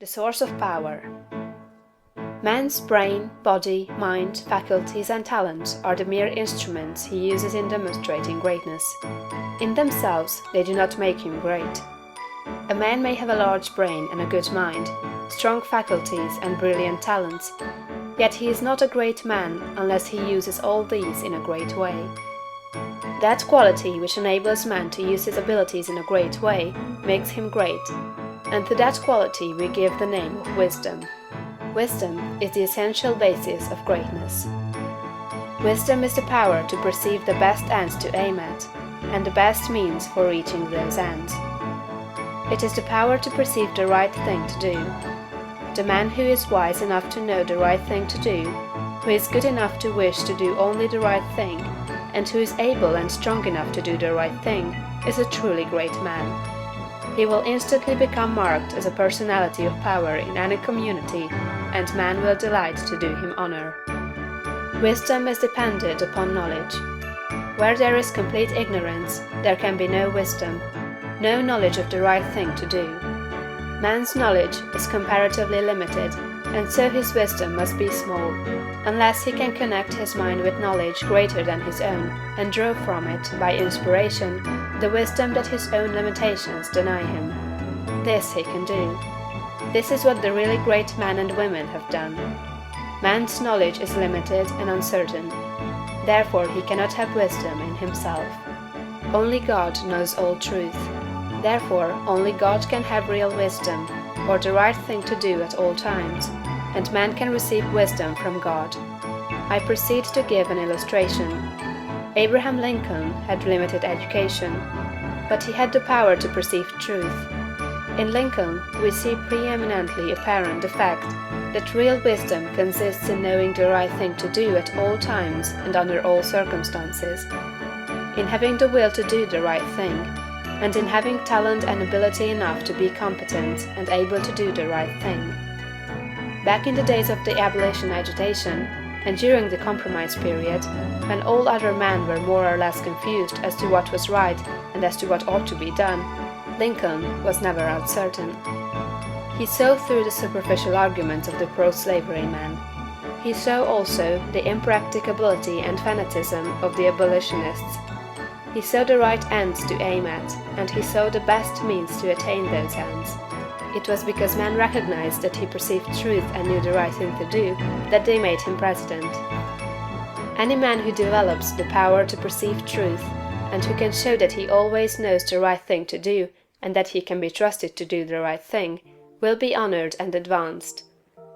The source of power. Man's brain, body, mind, faculties, and talents are the mere instruments he uses in demonstrating greatness. In themselves, they do not make him great. A man may have a large brain and a good mind, strong faculties and brilliant talents, yet he is not a great man unless he uses all these in a great way. That quality which enables man to use his abilities in a great way makes him great, and to that quality we give the name of wisdom. Wisdom is the essential basis of greatness. Wisdom is the power to perceive the best ends to aim at, and the best means for reaching those ends. It is the power to perceive the right thing to do. The man who is wise enough to know the right thing to do, who is good enough to wish to do only the right thing, and who is able and strong enough to do the right thing, is a truly great man. He will instantly become marked as a personality of power in any community, and man will delight to do him honor. Wisdom is dependent upon knowledge. Where there is complete ignorance, there can be no wisdom, no knowledge of the right thing to do. Man's knowledge is comparatively limited, and so his wisdom must be small, unless he can connect his mind with knowledge greater than his own, and draw from it, by inspiration, the wisdom that his own limitations deny him. This he can do. This is what the really great men and women have done. Man's knowledge is limited and uncertain. Therefore he cannot have wisdom in himself. Only God knows all truth. Therefore only God can have real wisdom, or the right thing to do at all times, and man can receive wisdom from God. I proceed to give an illustration. Abraham Lincoln had limited education, but he had the power to perceive truth. In Lincoln, we see preeminently apparent the fact that real wisdom consists in knowing the right thing to do at all times and under all circumstances, in having the will to do the right thing, and in having talent and ability enough to be competent and able to do the right thing. Back in the days of the abolition agitation, and during the compromise period, when all other men were more or less confused as to what was right and as to what ought to be done, Lincoln was never uncertain. He saw through the superficial arguments of the pro-slavery men. He saw also the impracticability and fanaticism of the abolitionists. He saw the right ends to aim at, and he saw the best means to attain those ends. It was because men recognized that he perceived truth and knew the right thing to do that they made him president. Any man who develops the power to perceive truth, and who can show that he always knows the right thing to do, and that he can be trusted to do the right thing, will be honored and advanced.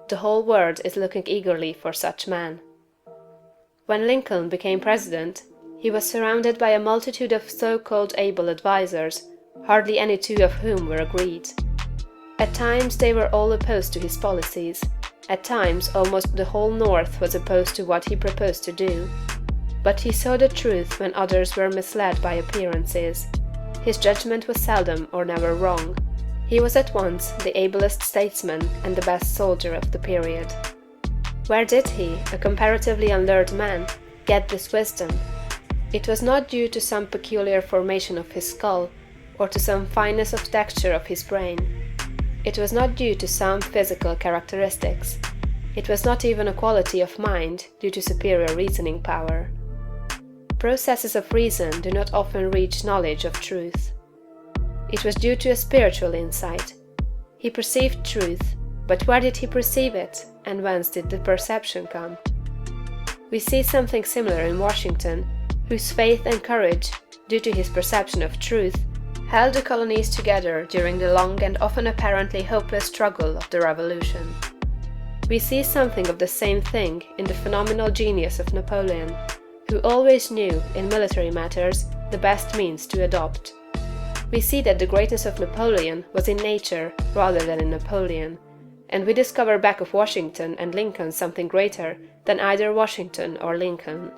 The whole world is looking eagerly for such men. When Lincoln became president, he was surrounded by a multitude of so-called able advisers, hardly any two of whom were agreed. At times they were all opposed to his policies. At times almost the whole North was opposed to what he proposed to do. But he saw the truth when others were misled by appearances. His judgment was seldom or never wrong. He was at once the ablest statesman and the best soldier of the period. Where did he, a comparatively unlearned man, get this wisdom? It was not due to some peculiar formation of his skull, or to some fineness of texture of his brain. It was not due to some physical characteristics. It was not even a quality of mind due to superior reasoning power. Processes of reason do not often reach knowledge of truth. It was due to a spiritual insight. He perceived truth, but where did he perceive it, and whence did the perception come? We see something similar in Washington, whose faith and courage, due to his perception of truth, held the colonies together during the long and often apparently hopeless struggle of the Revolution. We see something of the same thing in the phenomenal genius of Napoleon, who always knew, in military matters, the best means to adopt. We see that the greatness of Napoleon was in nature rather than in Napoleon, and we discover back of Washington and Lincoln something greater than either Washington or Lincoln.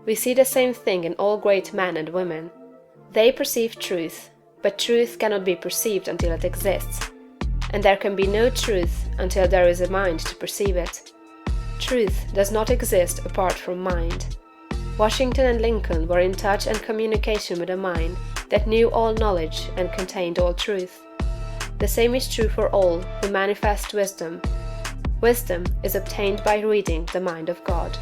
We see the same thing in all great men and women. They perceive truth, but truth cannot be perceived until it exists, and there can be no truth until there is a mind to perceive it. Truth does not exist apart from mind. Washington and Lincoln were in touch and communication with a mind that knew all knowledge and contained all truth. The same is true for all who manifest wisdom. Wisdom is obtained by reading the mind of God.